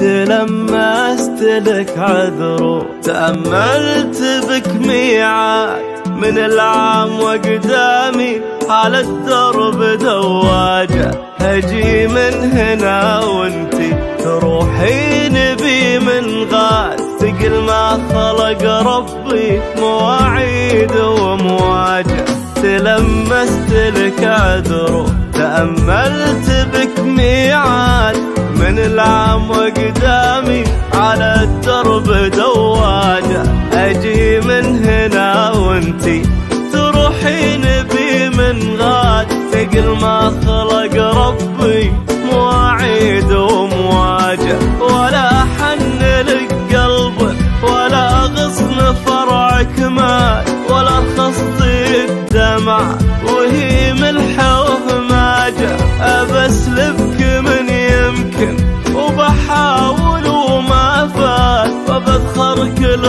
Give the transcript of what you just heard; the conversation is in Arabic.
تلمست لك عذر، تأملت بك ميعاد من العام وقدامي على الدرب دواجة. هجي من هنا وانتي تروحين بي من غاد، ثقل ما خلق ربي مواعيد ومواجه. تلمست لك عذر، تأملت بك ميعاد من العام وقدامي على الدرب دواجة. أجي من هنا وانتي تروحين بي من غاد، ثقل ما خلق ربي مواعيد ومواجه. ولا حن لك قلبك ولا غصن فرعك مال، ولا رخصتي الدمع وهي ملح وهماجه. أبسلبك من يمكن وبحاول وما فات، وبذخر كل